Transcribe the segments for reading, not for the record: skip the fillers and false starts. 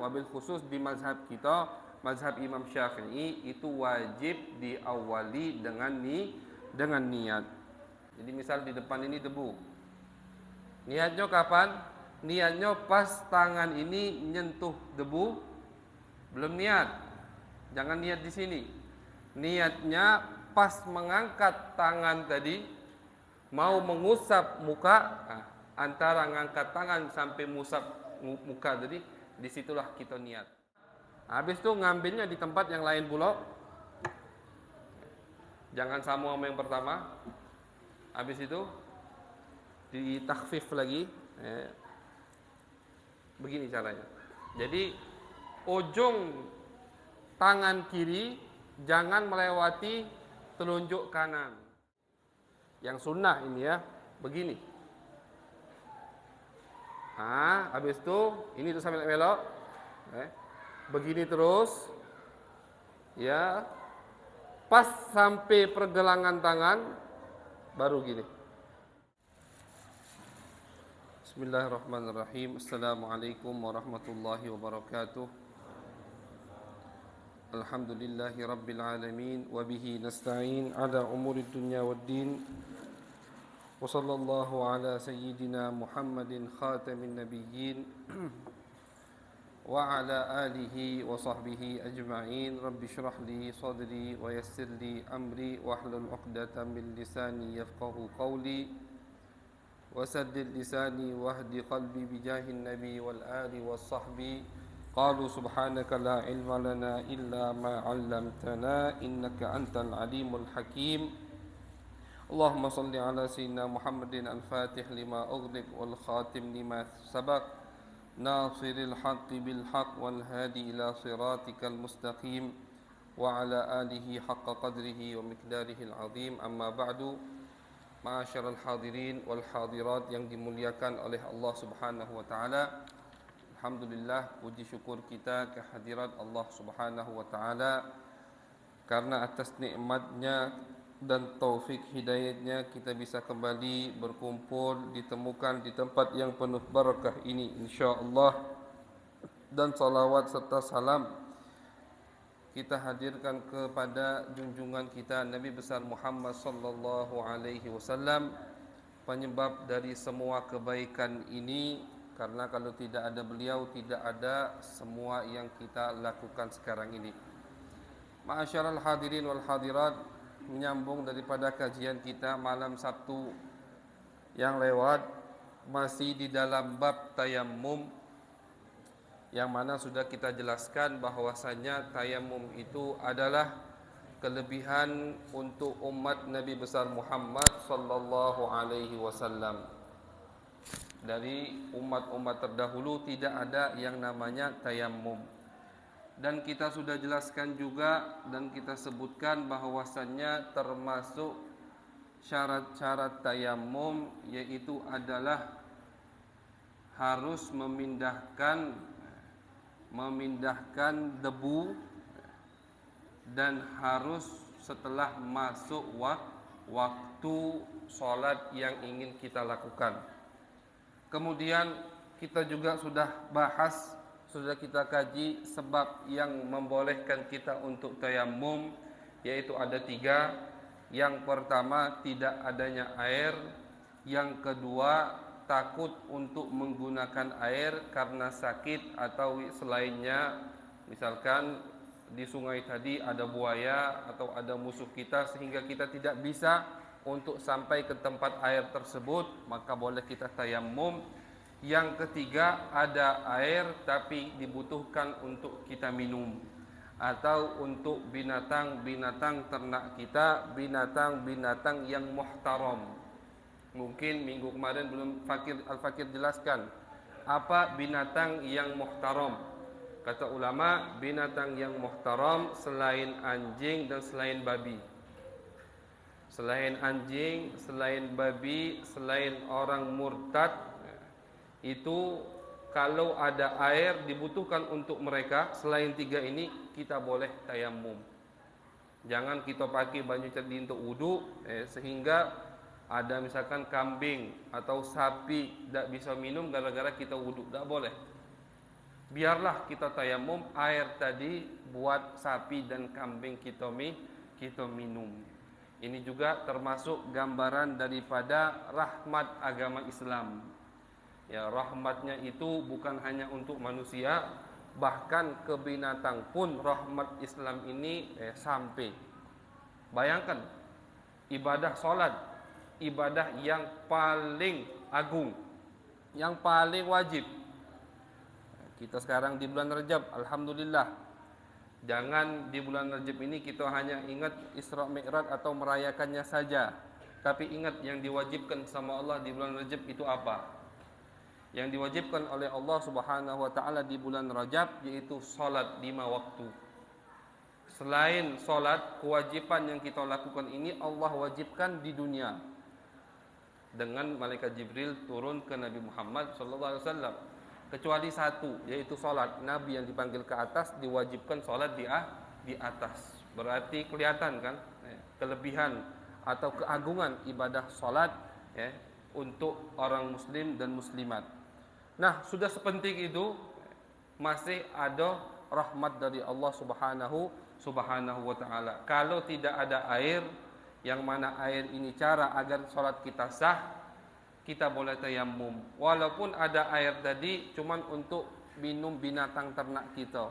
Wabil khusus di mazhab kita, mazhab Imam Syafi'i, itu wajib diawali dengan niat. Jadi misal di depan ini debu. Niatnya kapan? Niatnya pas tangan ini nyentuh debu, belum niat. Jangan niat di sini. Niatnya pas mengangkat tangan tadi, mau mengusap muka, antara ngangkat tangan sampai mengusap muka tadi, disitulah kita niat. Habis itu ngambilnya di tempat yang lain pula. Jangan sama yang pertama. Habis itu ditakhfif lagi. Begini caranya. Jadi ujung tangan kiri jangan melewati telunjuk kanan. Yang sunnah ini ya, begini. Habis itu ini tuh sambil belok. Begini terus. Ya. Pas sampai pergelangan tangan baru gini. Bismillahirrahmanirrahim. Assalamualaikum warahmatullahi wabarakatuh. Alhamdulillahi rabbil alamin wa bihi nasta'in ala umuri dunya waddin. Wa sallallahu ala sayyidina Muhammadin khatamin nabiyyin wa ala alihi wa sahbihi ajma'in. Rabbi shrah li sadri wa yassir li amri wa hlul 'uqdatam min lisani yafqahu qawli. وسدد لساني واهد قلبي بجاه النبي والآل والصحب. قالوا سبحانك لا علم لنا إلا ما علمتنا إنك أنت العليم الحكيم. اللهم صل على سيدنا محمد الفاتح لما أغلق والخاتم لما سبق ناصر الحق بالحق والهادي إلى صراطك المستقيم وعلى آله حق قدره ومقداره العظيم. أما بعد. Ma'asyiral hadirin wal hadirat yang dimuliakan oleh Allah Subhanahu wa taala. Alhamdulillah, puji syukur kita kehadirat Allah Subhanahu wa taala karena atas nikmatnya dan taufik hidayatnya kita bisa kembali berkumpul ditemukan di tempat yang penuh barakah ini insyaallah. Dan salawat serta salam kita hadirkan kepada junjungan kita Nabi besar Muhammad sallallahu alaihi wasallam, penyebab dari semua kebaikan ini. Karena kalau tidak ada beliau, tidak ada semua yang kita lakukan sekarang ini. Ma'asyiral hadirin wal hadirat, menyambung daripada kajian kita malam Sabtu yang lewat, masih di dalam bab tayammum, yang mana sudah kita jelaskan bahwasanya tayamum itu adalah kelebihan untuk umat Nabi besar Muhammad sallallahu alaihi wasallam. Dari umat-umat terdahulu tidak ada yang namanya tayamum. Dan kita sudah jelaskan juga dan kita sebutkan bahwasannya termasuk syarat-syarat tayamum yaitu adalah harus memindahkan debu dan harus setelah masuk waktu sholat yang ingin kita lakukan. Kemudian kita juga sudah bahas, sudah kita kaji sebab yang membolehkan kita untuk tayammum, yaitu ada 3. Yang pertama, tidak adanya air. Yang kedua, takut untuk menggunakan air karena sakit atau selainnya. Misalkan di sungai tadi ada buaya atau ada musuh kita sehingga kita tidak bisa untuk sampai ke tempat air tersebut, maka boleh kita tayammum. Yang ketiga, ada air tapi dibutuhkan untuk kita minum atau untuk binatang-binatang ternak kita, binatang-binatang yang muhtaram. Mungkin minggu kemarin belum Al-Fakir jelaskan apa binatang yang muhtaram. Kata ulama, binatang yang muhtaram selain anjing dan selain babi. Selain anjing, selain babi, selain orang murtad, itu kalau ada air dibutuhkan untuk mereka. Selain 3 ini kita boleh tayammum. Jangan kita pakai baju tadi untuk wudu sehingga ada misalkan kambing atau sapi tidak bisa minum gara-gara kita wudhu, tidak boleh. Biarlah kita tayamum air tadi buat sapi dan kambing kita minum. Ini juga termasuk gambaran daripada rahmat agama Islam. Ya, rahmatnya itu bukan hanya untuk manusia, bahkan ke binatang pun rahmat Islam ini sampai. Bayangkan ibadah solat, ibadah yang paling agung, yang paling wajib. Kita sekarang di bulan Rajab, alhamdulillah. Jangan di bulan Rajab ini kita hanya ingat Isra Mi'raj atau merayakannya saja, tapi ingat yang diwajibkan sama Allah di bulan Rajab itu apa? Yang diwajibkan oleh Allah Subhanahu wa taala di bulan Rajab yaitu salat 5 waktu. Selain salat, kewajiban yang kita lakukan ini Allah wajibkan di dunia. Dengan malaikat Jibril turun ke Nabi Muhammad sallallahu alaihi wasallam. Kecuali satu, yaitu salat. Nabi yang dipanggil ke atas diwajibkan salat di atas. Berarti kelihatan kan kelebihan atau keagungan ibadah salat untuk orang muslim dan muslimat. Nah, sudah sepenting itu masih ada rahmat dari Allah Subhanahu wa taala. Kalau tidak ada air, yang mana air ini cara agar salat kita sah, kita boleh tayamum. Walaupun ada air tadi cuman untuk minum binatang ternak kita.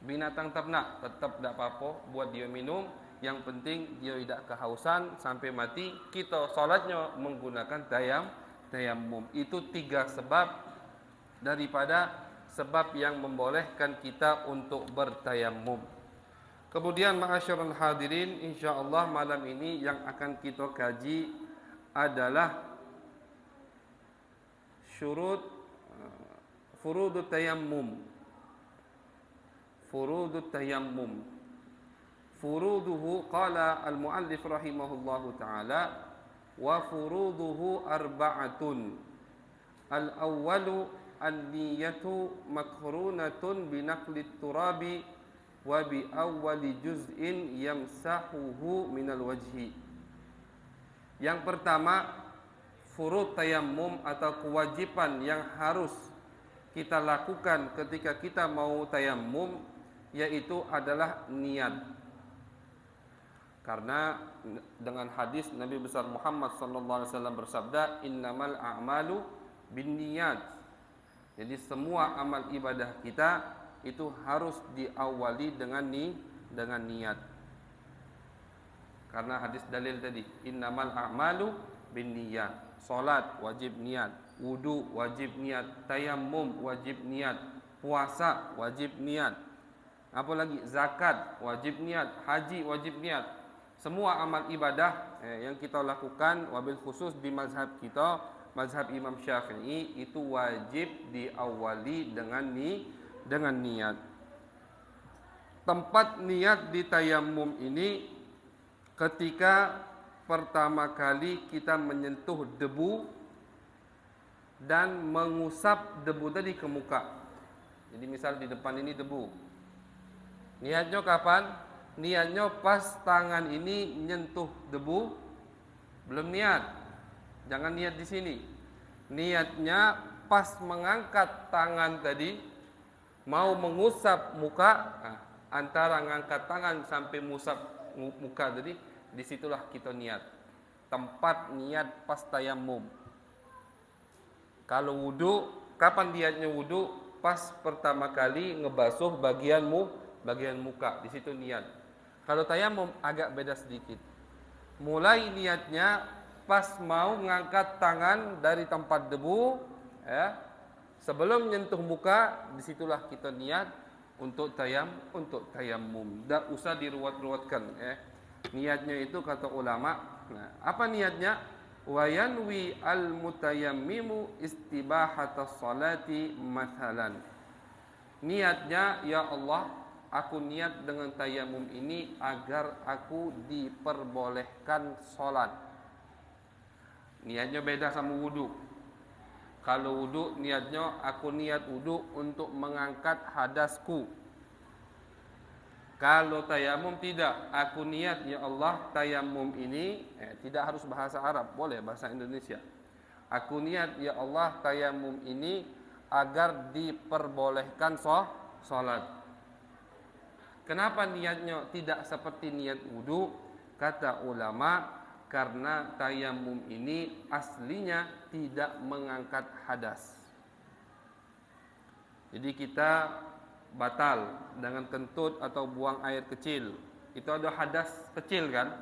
Binatang ternak tetap tidak apa-apa buat dia minum. Yang penting dia tidak kehausan sampai mati. Kita salatnya menggunakan tayamum. Itu 3 sebab daripada sebab yang membolehkan kita untuk bertayamum. Kemudian ma'asyiral hadirin, insyaallah malam ini yang akan kita kaji adalah syurut furudut tayammum. Furudut tayammum. Furuduhu qala al-muallif rahimahullahu taala wa furuduhu arba'atun. Al-awwalu an-niyatu makrunatun bi naqli turabi wa bi awwali juz'in yamsahuhu minal wajhi. Yang pertama, furud tayammum atau kewajiban yang harus kita lakukan ketika kita mau tayammum, yaitu adalah niat. Karena dengan hadis Nabi besar Muhammad sallallahu alaihi wasallam bersabda, innamal a'malu binniyat. Jadi semua amal ibadah kita itu harus diawali dengan niat. Karena hadis dalil tadi, innamal a'malu binniyat. Salat wajib niat, wudu wajib niat, tayammum wajib niat, puasa wajib niat, apalagi zakat wajib niat, haji wajib niat. Semua amal ibadah yang kita lakukan, wabil khusus di mazhab kita, mazhab Imam Syafi'i, itu wajib diawali dengan niat. Tempat niat di tayammum ini ketika pertama kali kita menyentuh debu dan mengusap debu tadi ke muka. Jadi misal di depan ini debu. Niatnya kapan? Niatnya pas tangan ini menyentuh debu, belum niat. Jangan niat di sini. Niatnya pas mengangkat tangan tadi, mau mengusap muka, antara mengangkat tangan sampai mengusap muka tadi, disitulah kita niat. Tempat niat pas tayammum. Kalau wudu, kapan niatnya wudu? Pas pertama kali ngebasuh bagian muka, di situ niat. Kalau tayammum agak beda sedikit. Mulai niatnya pas mau ngangkat tangan dari tempat debu, sebelum menyentuh muka, disitulah kita niat untuk tayammum. Tidak usah diruat-ruatkan. Niatnya itu kata ulama. Nah, apa niatnya? Wa yanwi al-mutayammimu istibahatas salati mathalan. Niatnya, ya Allah, aku niat dengan tayamum ini agar aku diperbolehkan salat. Niatnya beda sama wudu. Kalau wudu niatnya aku niat wudu untuk mengangkat hadasku. Kalau tayamum tidak, aku niat ya Allah tayamum ini tidak harus bahasa Arab, boleh bahasa Indonesia. Aku niat ya Allah tayamum ini agar diperbolehkan sholat. Kenapa niatnya tidak seperti niat wudu? Kata ulama, karena tayamum ini aslinya tidak mengangkat hadas. Jadi kita batal dengan kentut atau buang air kecil. Itu ada hadas kecil kan?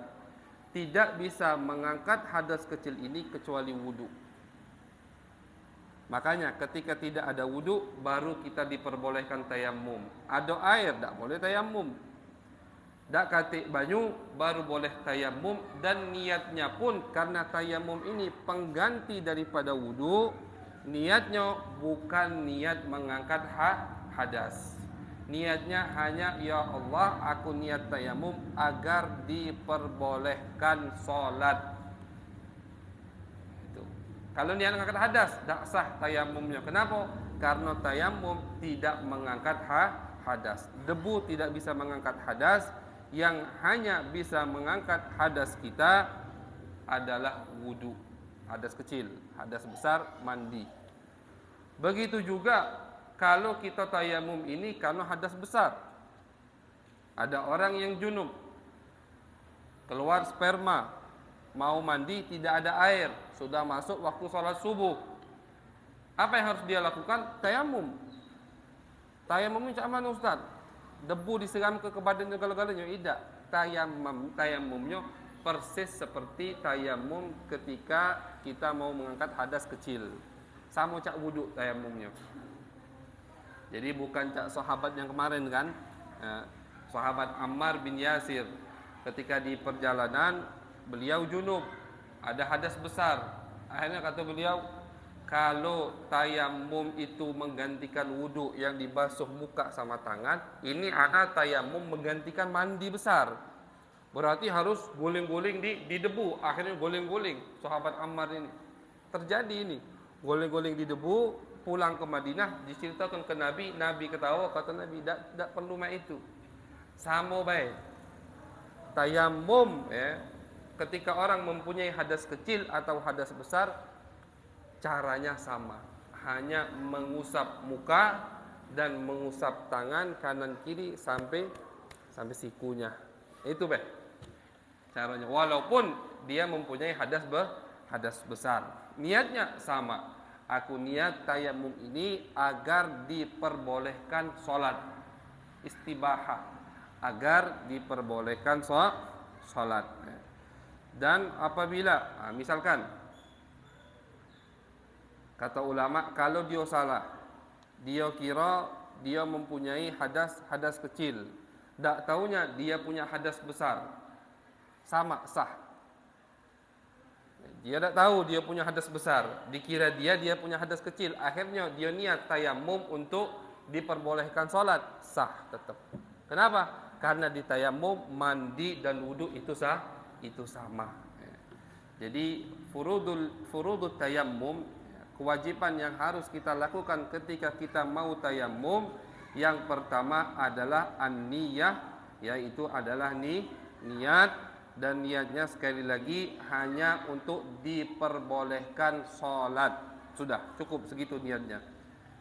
Tidak bisa mengangkat hadas kecil ini kecuali wudu. Makanya ketika tidak ada wudu baru kita diperbolehkan tayamum. Ada air tak boleh tayamum. Dak katik banyu baru boleh tayamum, dan niatnya pun karena tayamum ini pengganti daripada wudu, niatnya bukan niat mengangkat hadas. Niatnya hanya ya Allah, aku niat tayamum agar diperbolehkan sholat. Kalau niat mengangkat hadas, tak sah tayamumnya. Kenapa? Karena tayamum tidak mengangkat hadas. Debu tidak bisa mengangkat hadas. Yang hanya bisa mengangkat hadas kita adalah wudu. Hadas kecil, hadas besar mandi. Begitu juga kalau kita tayamum ini karena hadas besar. Ada orang yang junub, keluar sperma, mau mandi tidak ada air, sudah masuk waktu sholat subuh. Apa yang harus dia lakukan? Tayamum. Tayamumnya macam mana Ustaz? Debu disiram ke badan segala-galanya? Tidak. Tayamumnya persis seperti tayamum ketika kita mau mengangkat hadas kecil. Sama cak wuduk tayamumnya. Jadi bukan cak sahabat yang kemarin kan? Sahabat Ammar bin Yasir, ketika di perjalanan beliau junub, ada hadas besar. Akhirnya kata beliau, kalau tayamum itu menggantikan wudu yang dibasuh muka sama tangan, ini ada tayamum menggantikan mandi besar. Berarti harus guling-guling di debu. Akhirnya guling-guling sahabat Ammar ini. Terjadi ini, guling-guling di debu, pulang ke Madinah, diceritakan ke Nabi. Nabi ketawa, kata Nabi, tak perlu mak itu. Sama baik. Tayamum ketika orang mempunyai hadas kecil atau hadas besar, caranya sama, hanya mengusap muka dan mengusap tangan kanan kiri sampai sikunya. Itu caranya. Walaupun dia mempunyai hadas besar, niatnya sama. Aku niat tayamum ini agar diperbolehkan sholat, istibahah, agar diperbolehkan sholat. Dan apabila misalkan kata ulama, kalau dia salah, dia kira dia mempunyai hadas kecil, tak taunya dia punya hadas besar, sama sah. Dia tak tahu dia punya hadas besar, dikira dia punya hadas kecil. Akhirnya dia niat tayamum untuk diperbolehkan sholat, sah tetap. Kenapa? Karena di tayamum mandi dan wudu itu sama. Jadi furudul tayamum, kewajiban yang harus kita lakukan ketika kita mau tayamum, yang pertama adalah an-niyah, yaitu adalah niat. Dan niatnya sekali lagi hanya untuk diperbolehkan sholat. Sudah cukup segitu niatnya.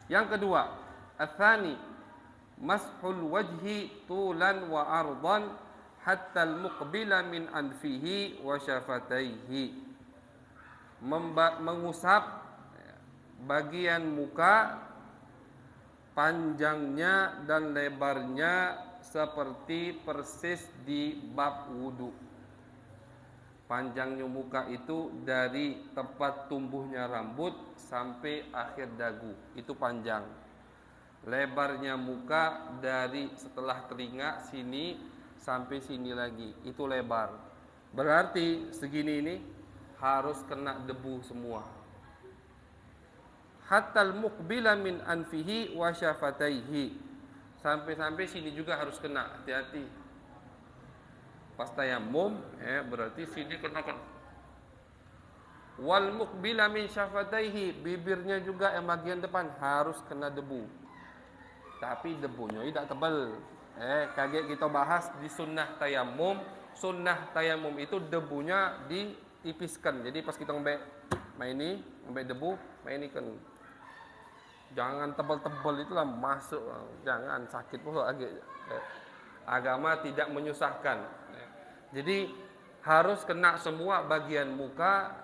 Yang kedua, ats-tsani mashul wajhi tulan wa ardan hatta al-muqbila min anfihi wa syafataihi. Mengusap bagian muka, panjangnya dan lebarnya seperti persis di bab wudu. Panjangnya muka itu dari tempat tumbuhnya rambut sampai akhir dagu, itu panjang. Lebarnya muka dari setelah telinga sini sampai sini lagi, itu lebar. Berarti segini ini harus kena debu semua. Hatta al-muqbila min anfihi wa syafataihi. Sampai sini juga harus kena, hati-hati. Pas tayamum, berarti sini kena. Wal muqbila min syafataihi, bibirnya juga yang bagian depan harus kena debu. Tapi debunya tidak tebal. Kaget kita bahas di sunnah tayamum. Sunnah tayamum itu debunya ditipiskan. Jadi pas kita ngambil debu, ini kan Jangan tebal-tebal itulah masuk, jangan sakit pula agak. Agama tidak menyusahkan. Jadi harus kena semua bagian muka,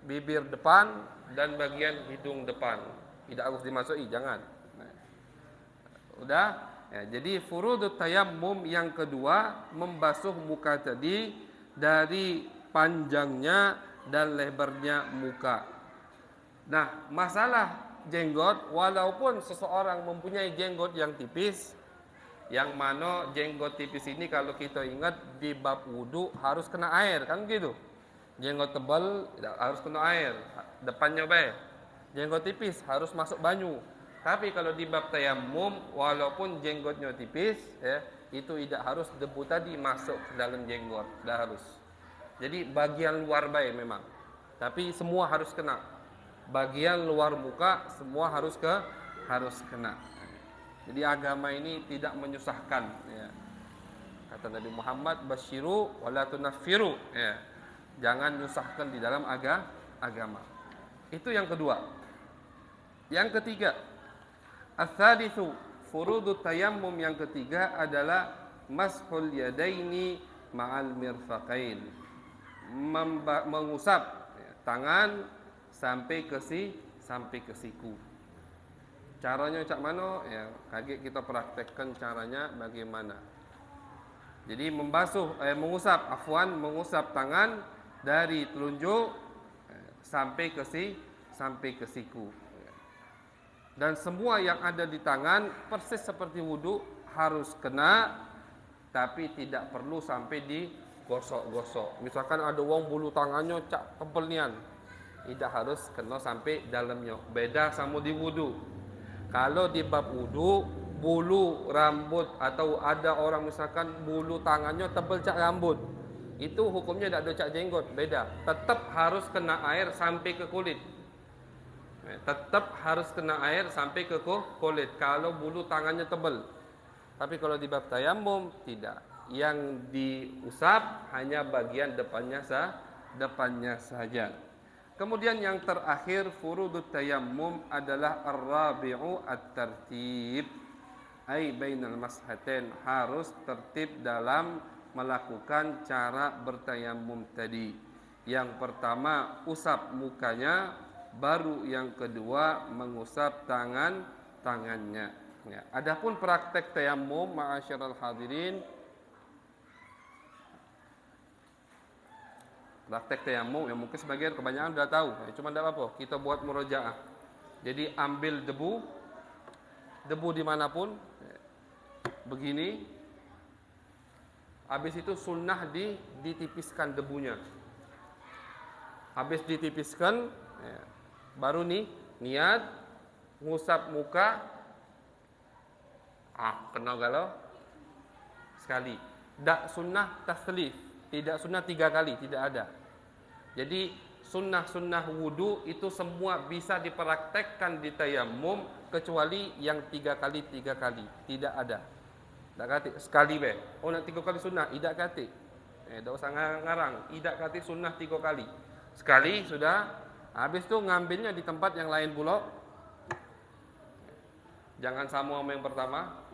bibir depan dan bagian hidung depan. Tidak harus dimasuki, jangan. Udah? Ya, jadi furudut tayammum yang kedua membasuh muka tadi dari panjangnya dan lebarnya muka. Nah, masalah jenggot, walaupun seseorang mempunyai jenggot yang tipis, yang mana jenggot tipis ini kalau kita ingat di bab wudu harus kena air, kan gitu. Jenggot tebal harus kena air, depannya baik. Jenggot tipis harus masuk banyu. Tapi kalau di bab tayammum, walaupun jenggotnya tipis, itu tidak harus debu tadi masuk ke dalam jenggot, tidak harus. Jadi bagian luar baik memang, tapi semua harus kena. Bagian luar muka semua harus kena. Jadi agama ini tidak menyusahkan. Ya. Kata Nabi Muhammad, basyiru wala tunaffiru. Ya. Jangan nyusahkan di dalam agama. Itu yang kedua. Yang ketiga, ats-tsalitsu furudut tayammum yang ketiga adalah mashul yadaini ma'al mirfaqain. Mengusap tangan sampai ke siku. Caranya cak mana? Ya, kaget kita praktekkan caranya bagaimana. Jadi mengusap tangan dari telunjuk sampai ke siku. Dan semua yang ada di tangan persis seperti wudu harus kena, tapi tidak perlu sampai digosok-gosok. Misalkan ada wong bulu tangannya cak tebel nian, tidak harus kena sampai dalamnya. Beda sama di wudu. Kalau di bab wudu, bulu rambut atau ada orang misalkan bulu tangannya tebal cak rambut, itu hukumnya tidak ada cak jenggot, beda. Tetap harus kena air sampai ke kulit. Tetap harus kena air sampai ke kulit kalau bulu tangannya tebal. Tapi kalau di bab tayammum tidak. Yang diusap hanya bagian depannya saja. Kemudian yang terakhir furudut tayammum adalah ar-rabi'u at-tartib. Ai bainal mashatain, harus tertib dalam melakukan cara bertayammum tadi. Yang pertama usap mukanya, baru yang kedua mengusap tangannya. Ya. Adapun praktek tayammum ma'asyiral hadirin, praktek tayammum yang mungkin sebagian kebanyakan sudah tahu, cuma tidak apa-apa, kita buat murojaah. Jadi ambil debu dimanapun, begini. Habis itu sunnah ditipiskan debunya. Habis ditipiskan, baru niat ngusap muka. Kena galau sekali. Tak sunnah taslif, tidak sunnah 3 kali, tidak ada. Jadi sunnah-sunnah wudu itu semua bisa dipraktekkan di tayammum kecuali yang 3 kali, tidak ada. Tak kati sekali be. Oh nak 3 kali sunnah, tidak kati. Tak usah ngarang, tidak kati sunnah 3 kali. Sekali sudah. Habis itu ngambilnya di tempat yang lain pula. Jangan sama yang pertama.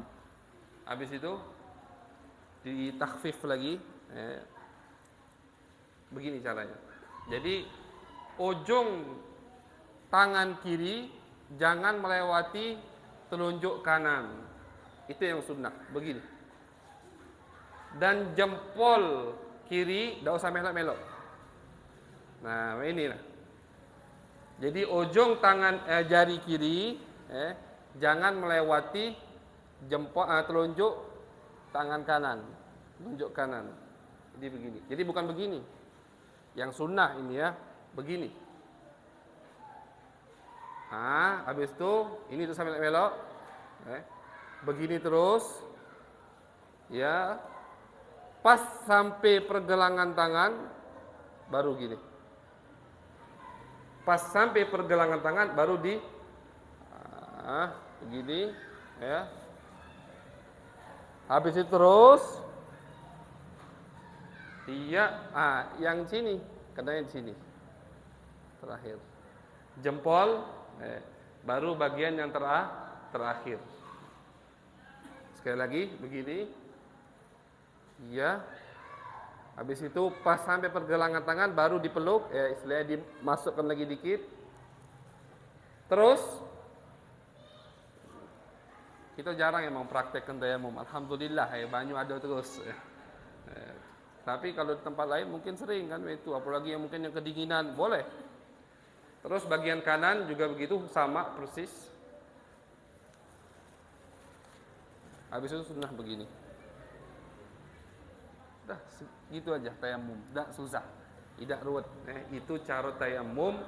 Habis itu ditakhfif lagi. Begini caranya. Jadi ujung tangan kiri jangan melewati telunjuk kanan. Itu yang sunnah. Begini. Dan jempol kiri tidak usah melok-melok. Nah inilah. Jadi ujung tangan jari kiri jangan melewati jempol telunjuk tangan kanan, telunjuk kanan. Jadi begini. Jadi bukan begini. Yang sunnah ini ya, begini. Habis itu ini tuh sampai melok. Begini terus. Ya. Pas sampai pergelangan tangan baru gini. Pas sampai pergelangan tangan baru begini ya. Habis itu terus yang sini, kenanya di sini. Terakhir. Jempol baru bagian yang terakhir. Sekali lagi begini. Ya. Habis itu pas sampai pergelangan tangan baru dipeluk, ya istilahnya dimasukkan lagi dikit. Terus kita jarang yang mempraktekkan tayamum. Alhamdulillah ya, banyu ada terus. Tapi kalau di tempat lain mungkin sering kan itu, apalagi yang mungkin yang kedinginan, boleh. Terus bagian kanan juga begitu, sama persis. Habis itu sunnah begini. Dah gitu aja tayamum, tidak susah, tidak ruwet. Itu cara tayamum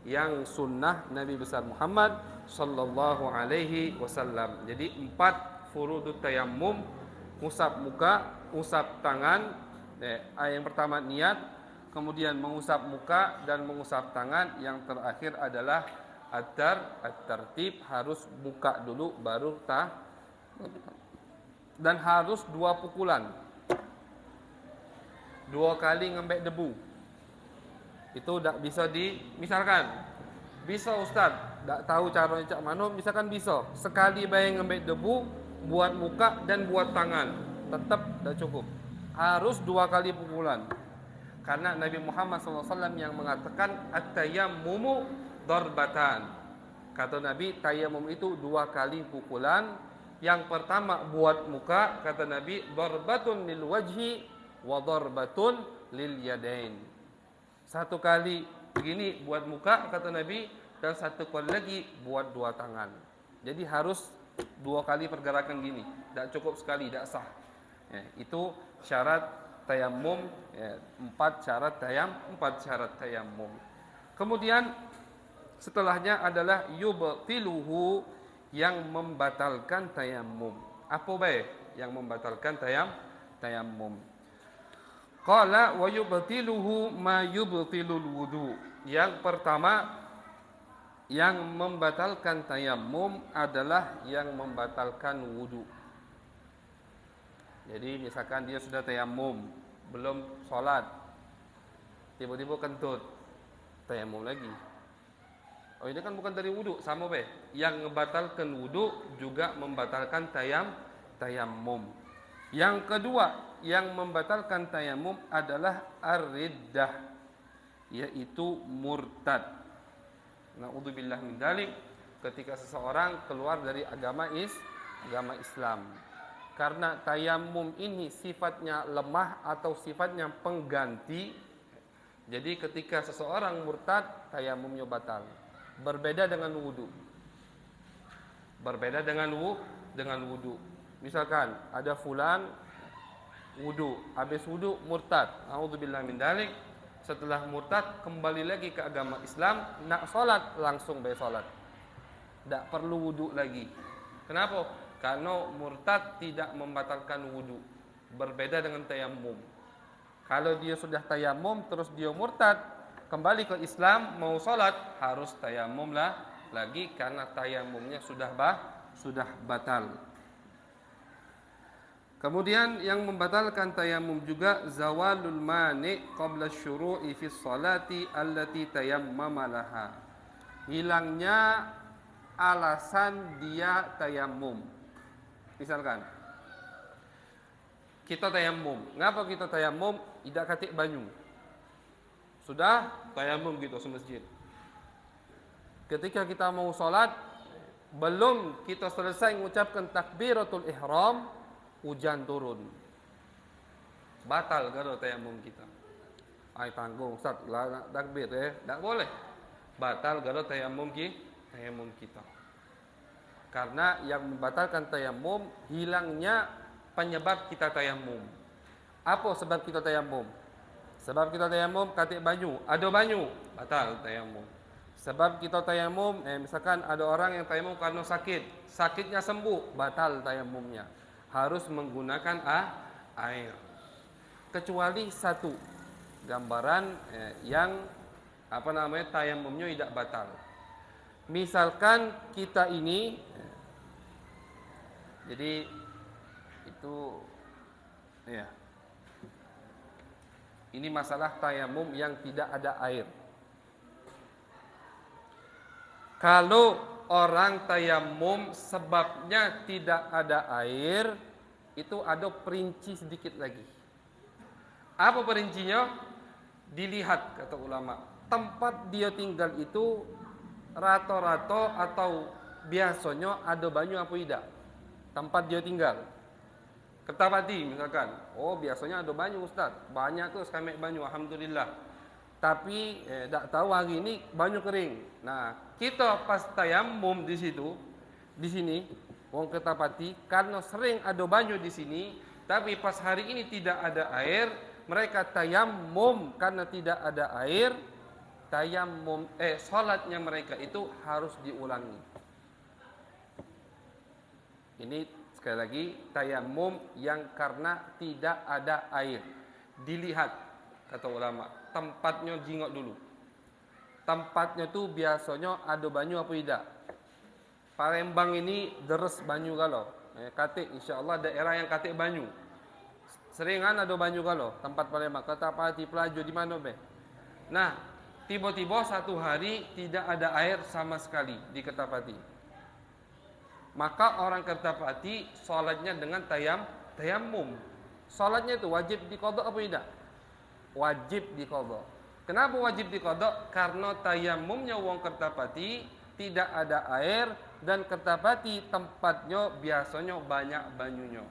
yang sunnah Nabi besar Muhammad sallallahu alaihi wasallam. Jadi 4 furudut tayamum: usap muka, usap tangan. Yang pertama niat, kemudian mengusap muka dan mengusap tangan. Yang terakhir adalah at-tartib, harus buka dulu baru dan harus 2 pukulan. 2 kali ngembek debu. Itu tak bisa misalkan bisa Ustaz, tak tahu caranya cak mano, misalkan bisa sekali bayang ngembek debu buat muka dan buat tangan, tetap tak cukup. Harus 2 kali pukulan. Karena Nabi Muhammad SAW yang mengatakan at-tayammumu darbatan. Kata Nabi, tayamum itu 2 kali pukulan. Yang pertama buat muka, kata Nabi, darbatun lil wajhi wa darbatun lil yadain. 1 kali begini buat muka, kata Nabi, dan 1 kali lagi buat 2 tangan. Jadi harus 2 kali pergerakan gini. Tak cukup sekali, tak sah. Itu syarat tayamum. 4 syarat tayamum. Kemudian setelahnya adalah yubtiluhu, yang membatalkan tayamum. Apa baik yang membatalkan tayamum? Qala wa yubtiluhu ma yubtilul wudu. Yang pertama yang membatalkan tayamum adalah yang membatalkan wudu. Jadi misalkan dia sudah tayamum, belum sholat, tiba-tiba kentut, tayamum lagi. Oh, ini kan bukan dari wudu, sama be. Yang membatalkan wudu juga membatalkan tayamum. Yang kedua yang membatalkan tayamum adalah ar-riddah, yaitu murtad. Na'udzubillah min dzalik, ketika seseorang keluar dari agama Islam. Karena tayamum ini sifatnya lemah atau sifatnya pengganti. Jadi ketika seseorang murtad, tayamumnya batal. Berbeda dengan wudu. Misalkan ada fulan wudu, habis wudu murtad. Na'udzubillah min dzalik. Setelah murtad kembali lagi ke agama Islam, nak salat langsung baik salat. Tak perlu wudu lagi. Kenapa? Karena murtad tidak membatalkan wudu. Berbeda dengan tayamum. Kalau dia sudah tayamum terus dia murtad, kembali ke Islam mau salat, harus tayamum lagi karena tayamumnya sudah batal. Kemudian yang membatalkan tayamum juga zawalul mani qabla syuru'i fi sholati allati tayammama laha. Hilangnya alasan dia tayamum. Misalkan kita tayamum. Ngapa kita tayamum? Tidak katik banyu. Sudah tayamum gitu semasjid. Ketika kita mau sholat, belum kita selesai mengucapkan takbiratul ihram, hujan turun. Batal kalau tayamum kita. Ai tanggung Ustaz, lah takbir tak boleh. Batal kalau tayamum kita. Karena yang membatalkan tayamum hilangnya penyebab kita tayamum. Apa sebab kita tayamum? Sebab kita tayamum katik banyu, ada banyu, batal tayamum. Sebab kita tayamum, misalkan ada orang yang tayamum karena sakit, sakitnya sembuh, batal tayamumnya. Harus menggunakan air. Kecuali satu gambaran yang tayamumnya tidak batal. Misalkan kita ini, jadi itu ya. Ini masalah tayamum yang tidak ada air. Kalau orang tayamum sebabnya tidak ada air, itu ada perinci sedikit lagi. Apa perincinya? Dilihat kata ulama, tempat dia tinggal itu rata-rata atau biasanya ada banyu apa tidak? Tempat dia tinggal. Kertapati misalkan, oh biasanya ada banyu Ustaz, banyak tuh sekamik banyu, alhamdulillah. Tapi tak tahu hari ini banyu kering. Nah, kita pas tayamum di situ, di sini, wong Kertapati, karena sering ada banyu di sini, tapi pas hari ini tidak ada air, mereka tayamum karena tidak ada air, tayamum salatnya mereka itu harus diulangi. Ini sekali lagi tayamum yang karena tidak ada air. Dilihat kata ulama, tempatnya jingok dulu. Tempatnya tuh biasanya ada banyu apa tidak? Palembang ini deres banyu kalau. Katik insyaallah daerah yang katik banyu. Seringan ada banyu kalau tempat Palembang. Kertapati Pelaju di mana be? Nah, tiba-tiba satu hari tidak ada air sama sekali di Kertapati. Maka orang Kertapati sholatnya dengan tayamum. Sholatnya itu wajib diqadha apa tidak? Wajib diqadha. Kenapa wajib diqadha? Karena tayamumnya wong Kertapati tidak ada air dan Kertapati tempatnya biasanya banyak banyunya.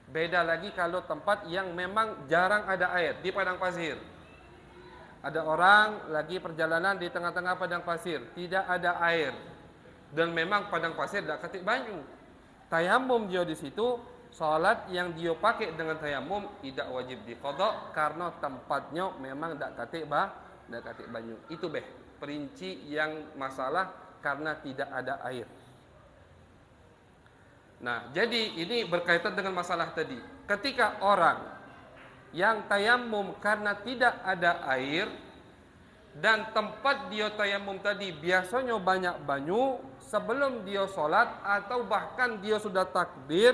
Beda lagi kalau tempat yang memang jarang ada air di padang pasir. Ada orang lagi perjalanan di tengah-tengah padang pasir, tidak ada air. Dan memang padang pasir tidak ketik banyu. Tayamum dia di situ, salat yang dia pakai dengan tayamum tidak wajib diqadha karena tempatnya memang tidak ketik banyu. Itu perinci yang masalah karena tidak ada air. Nah, jadi ini berkaitan dengan masalah tadi. Ketika orang yang tayamum karena tidak ada air dan tempat dia tayamum tadi biasanya banyak banyu, sebelum dia sholat atau bahkan dia sudah takbir,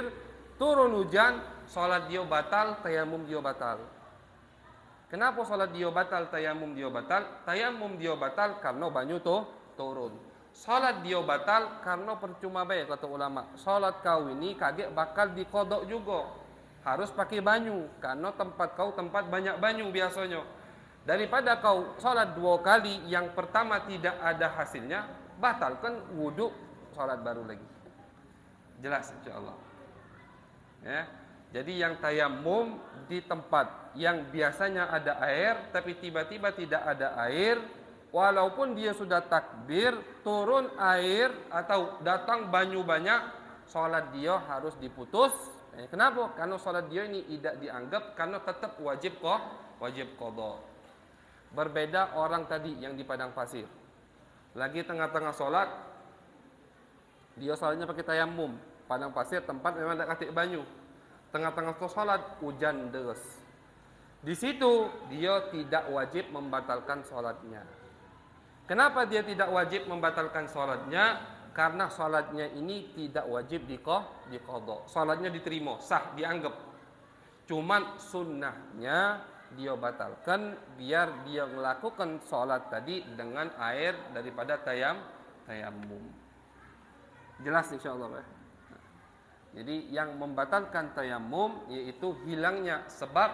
turun hujan, sholat dia batal, tayamum dia batal. Kenapa sholat dia batal, tayamum dia batal? Tayamum dia batal karena banyu tuh turun. Sholat dia batal karena percuma baik kata ulama. Sholat kau ini kaget bakal dikodok juga. Harus pakai banyu karena tempat kau tempat banyak banyu biasanya. Daripada kau sholat 2 kali, yang pertama tidak ada hasilnya, batalkan wudhu, sholat baru lagi. Jelas insyaallah. Ya. Jadi yang tayamum di tempat yang biasanya ada air tapi tiba-tiba tidak ada air, walaupun dia sudah takbir, turun air atau datang banyu banyak, sholat dia harus diputus. Kenapa? Karena sholat dia ini tidak dianggap karena tetap wajib qadha. Berbeda orang tadi yang di padang pasir. Lagi tengah-tengah sholat, dia sholatnya pakai tayamum. Padang pasir tempat memang tidak ketik banyu. Tengah-tengah sholat hujan deras. Di situ dia tidak wajib membatalkan sholatnya. Kenapa dia tidak wajib membatalkan sholatnya? Karena sholatnya ini tidak wajib diqadha. Sholatnya diterima, sah, dianggap. Cuman sunnahnya dia batalkan biar dia melakukan sholat tadi dengan air daripada tayamum. Jelas insyaallah. Jadi yang membatalkan tayamum yaitu hilangnya sebab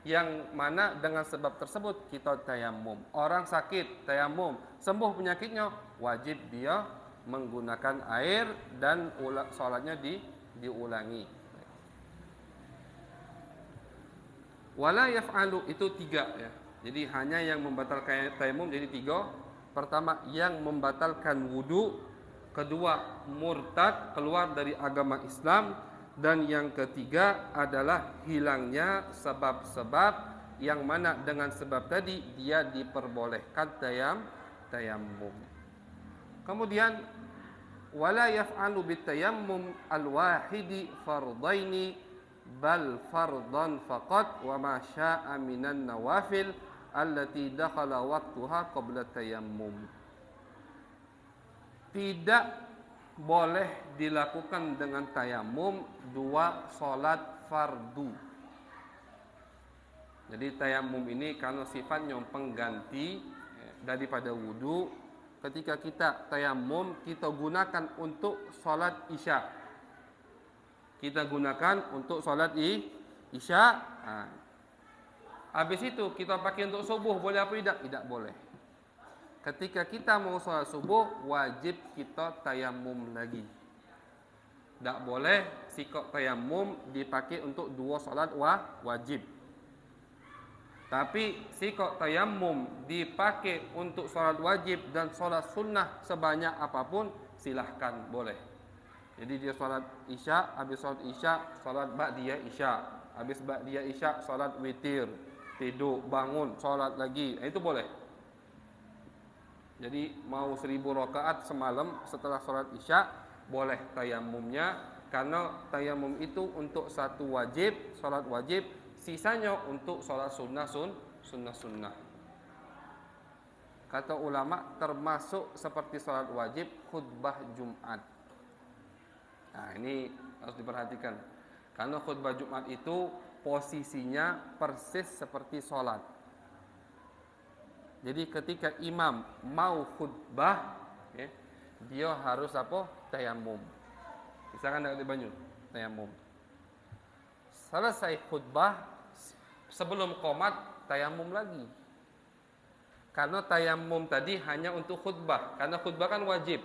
yang mana dengan sebab tersebut kita tayamum. Orang sakit tayamum, sembuh penyakitnya, wajib dia menggunakan air dan sholatnya diulangi. Wala yaf'alu itu 3 ya. Jadi hanya yang membatalkan tayamum jadi 3. Pertama yang membatalkan wudu, kedua murtad keluar dari agama Islam, dan yang ketiga adalah hilangnya sebab-sebab yang mana dengan sebab tadi dia diperbolehkan tayamum. Kemudian wala yaf'alu bitayammum al-wahidi fardaini bal fardan faqat wa ma syaa minan nawafil allati dakhala waqtuha qabla tayammum. Tidak boleh dilakukan dengan tayamum 2 salat fardu. Jadi tayamum ini kalau sifatnya pengganti daripada wudu, ketika kita tayamum, kita gunakan untuk sholat isya. Kita gunakan untuk sholat isya. Nah, habis itu kita pakai untuk subuh, boleh apa tidak? Tidak boleh. Ketika kita mau sholat subuh, wajib kita tayamum lagi. Tak boleh sikap tayamum dipakai untuk dua solat wajib. Tapi sikap tayamum dipakai untuk solat wajib dan solat sunnah sebanyak apapun, silahkan, boleh. Jadi dia solat isya, habis solat isya, solat ba'diyah isya, habis ba'diyah isya, solat witir, tidur, bangun, solat lagi, itu boleh. Jadi mau 1000 rakaat semalam setelah solat isya, boleh tayamumnya, karena tayamum itu untuk satu wajib, solat wajib, sisanya untuk solat sunnah. Kata ulama termasuk seperti solat wajib khutbah Jumat. Nah, ini harus diperhatikan, karena khutbah Jumat itu posisinya persis seperti solat. Jadi ketika imam mau khutbah, ya, dia harus apa? Tayamum. Misalkan ada banyu, tayamum. Selesai khutbah, sebelum qomat tayamum lagi. Karena tayamum tadi hanya untuk khutbah, karena khutbah kan wajib.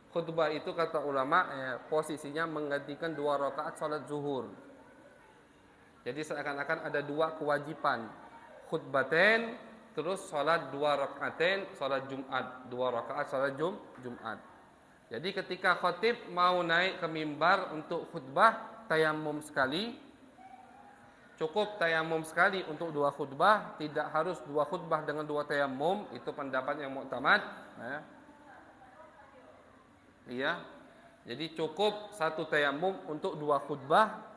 Khutbah itu kata ulama posisinya menggantikan 2 rakaat salat zuhur. Jadi seakan-akan ada 2 kewajiban. Khutbaten, terus salat 2 rakaaten, salat Jumat, 2 rakaat salat Jumat. Jadi ketika khatib mau naik ke mimbar untuk khutbah, tayamum sekali. Cukup tayamum sekali untuk 2 khutbah, tidak harus 2 khutbah dengan 2 tayamum, itu pendapat yang muktamad, ya. Iya. Jadi cukup 1 tayamum untuk 2 khutbah.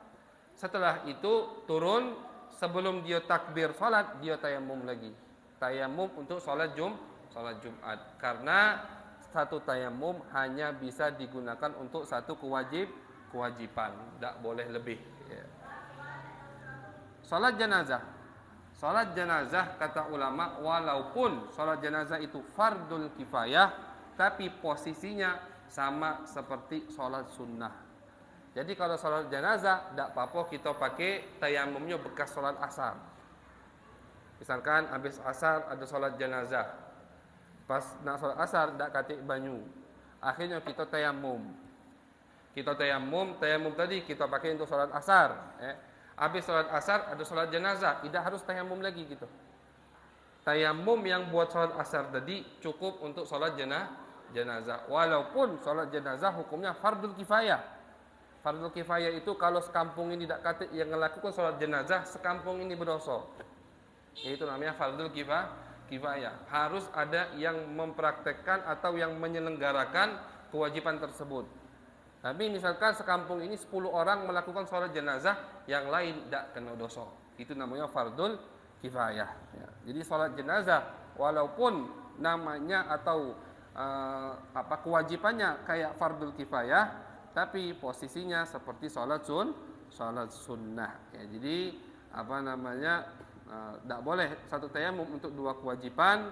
Setelah itu turun, sebelum dia takbir salat, dia tayamum lagi. Tayamum untuk salat Jumat. Karena 1 tayamum hanya bisa digunakan untuk 1 kewajiban, tidak boleh lebih, ya. Salat jenazah. Salat jenazah kata ulama, walaupun salat jenazah itu fardul kifayah, tapi posisinya sama seperti salat sunnah. Jadi kalau salat jenazah, tidak apa-apa kita pakai tayamumnya bekas salat asar. Misalkan habis asar ada salat jenazah, pas nak salat asar tidak katik banyu, akhirnya kita tayamum. Tayamum tadi kita pakai untuk salat asar, ya. Habis salat asar ada salat jenazah, tidak harus tayamum lagi gitu. Tayamum yang buat salat asar tadi cukup untuk salat jenazah. Walaupun salat jenazah hukumnya fardul kifayah. Fardul kifayah itu kalau sekampung ini tidak katik yang melakukan salat jenazah, sekampung ini berdosa. Itu namanya fardul kifayah. Harus ada yang mempraktekkan atau yang menyelenggarakan kewajiban tersebut. Tapi misalkan sekampung ini 10 orang melakukan sholat jenazah, yang lain tidak kena dosa. Itu namanya fardul kifayah, ya. Jadi sholat jenazah walaupun namanya atau kewajibannya kayak fardul kifayah, tapi posisinya seperti sholat sunnah, ya. Jadi tidak boleh 1 tayamum untuk 2 kewajiban,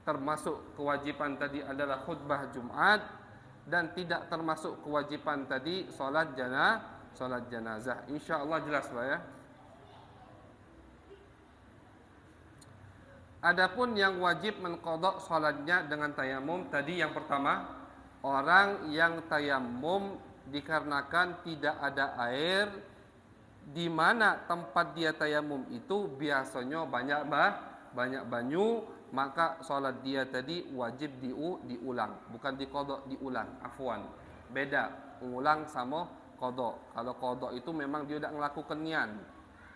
termasuk kewajiban tadi adalah khutbah Jumat, dan tidak termasuk kewajiban tadi salat jenazah. Insyaallah jelas lah, ya. Adapun yang wajib mengqadha salatnya dengan tayamum tadi, yang pertama, orang yang tayamum dikarenakan tidak ada air, di mana tempat dia tayamum itu biasanya banyak banyu, maka sholat dia tadi wajib diulang, bukan diqadha, diulang. Afwan, beda ulang sama qadha. Kalau qadha itu memang dia tidak melakukan niat.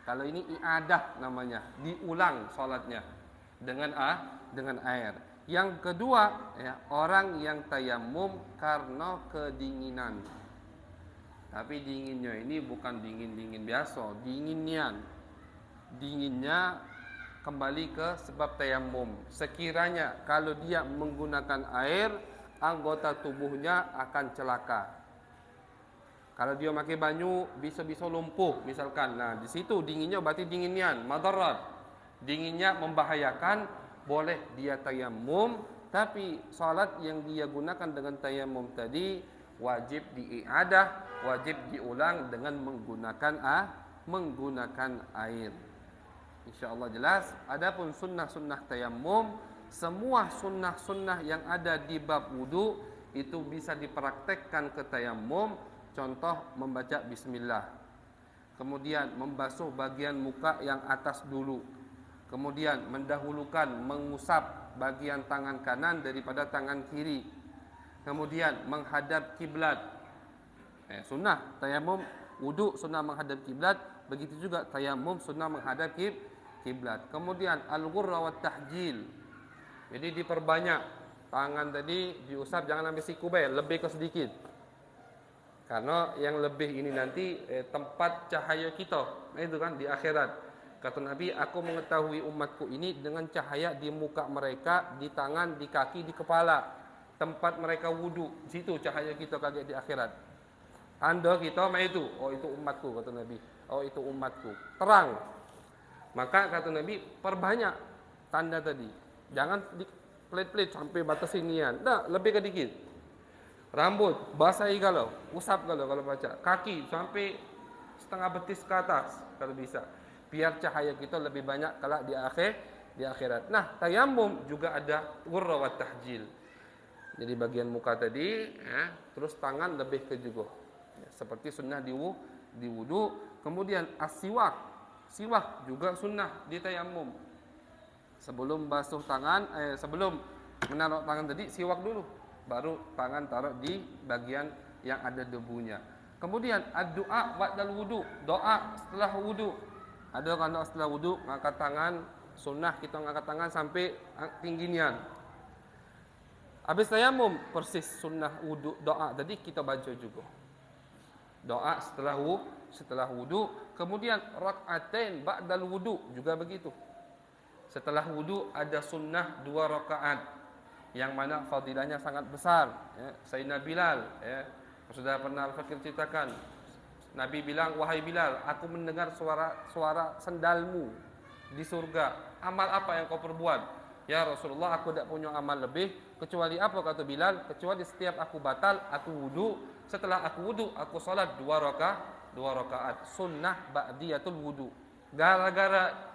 Kalau ini i'adah namanya, diulang sholatnya dengan air. Yang kedua, ya, orang yang tayamum karena kedinginan. Tapi dinginnya ini bukan dingin biasa, dinginnya kembali ke sebab tayamum. Sekiranya kalau dia menggunakan air, anggota tubuhnya akan celaka. Kalau dia pakai banyu, bisa lumpuh misalkan. Nah, di situ dinginnya berarti dinginnya madarat. Dinginnya membahayakan, boleh dia tayamum, Tapi salat yang dia gunakan dengan tayamum tadi wajib diiadah, wajib diulang dengan menggunakan air. InsyaAllah jelas. Adapun sunnah-sunnah tayamum, semua sunnah-sunnah yang ada di bab wudu itu bisa dipraktekkan ke tayamum. Contoh membaca bismillah, kemudian membasuh bagian muka yang atas dulu, kemudian mendahulukan mengusap bagian tangan kanan daripada tangan kiri, kemudian menghadap kiblat. Sunnah tayamum wudu sunnah menghadap kiblat, begitu juga tayamum sunnah menghadap kiblat. Kemudian al-ghurra wat tahjil, jadi diperbanyak tangan tadi diusap, jangan sampai siku lebih ke sedikit. Karena yang lebih ini nanti tempat cahaya kita, itu kan di akhirat. Kata Nabi, aku mengetahui umatku ini dengan cahaya di muka mereka, di tangan, di kaki, di kepala. Tempat mereka wudu, situ cahaya kita kaget di akhirat. Tanda kita itu, oh itu umatku, kata Nabi. Oh itu umatku, terang. Maka kata Nabi, perbanyak tanda tadi. Jangan di pelit-pelit sampai batas inian. Nah, lebih ke dikit. Rambut basahi kalau, usap kalau baca. Kaki sampai setengah betis ke atas kalau bisa. Biar cahaya kita lebih banyak kalau di akhirat. Nah, tayamum juga ada ghurra wat tahjil. Jadi bagian muka tadi, terus tangan lebih ke juga. Seperti sunnah di wudu. Kemudian as-siwak. Siwak juga sunnah di tayamum. Sebelum basuh tangan, sebelum menaruh tangan tadi siwak dulu. Baru tangan taruh di bagian yang ada debunya. Kemudian ad-du'a ba'dal wudu, doa setelah wudu. Ada kan doa setelah wudu, ngangkat tangan, sunnah kita ngangkat tangan sampai tingginya. Habis tayamum persis sunnah wudu, doa tadi kita baca juga. Doa setelah wudu, kemudian rak'atain ba'dal wudu juga begitu. Setelah wudu ada sunnah 2 rakaat. Yang mana fadilahnya sangat besar, Sayyidina Bilal, sudah pernah Al-Fakir ceritakan. Nabi bilang, wahai Bilal, aku mendengar suara sendalmu di surga. Amal apa yang kau perbuat? Ya Rasulullah, aku tidak punya amal lebih kecuali apa, kata Bilal? Kecuali setiap aku batal, aku wudu. Setelah aku wudu, aku salat 2 rakaat. Sunnah ba'diyatul wudu. Gara-gara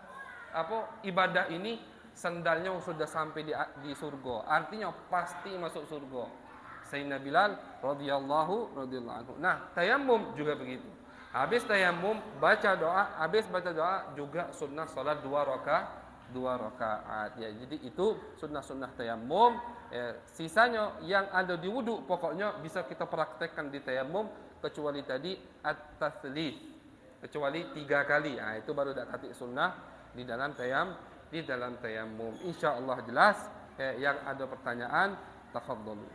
ibadah ini sendalnya sudah sampai di surga. Artinya pasti masuk surga. Sayyidina Bilal radhiyallahu anhu. Nah, tayamum juga begitu. Habis tayamum baca doa, juga sunnah salat 2 rakaat. Ya, jadi itu sunnah-sunnah tayamum. Sisanya yang ada di wudu pokoknya bisa kita praktekkan di tayamum kecuali tadi at-tatslits. Kecuali 3 kali. Itu baru dak kati sunnah di dalam tayamum. Insyaallah jelas. Yang ada pertanyaan, tafadhalu.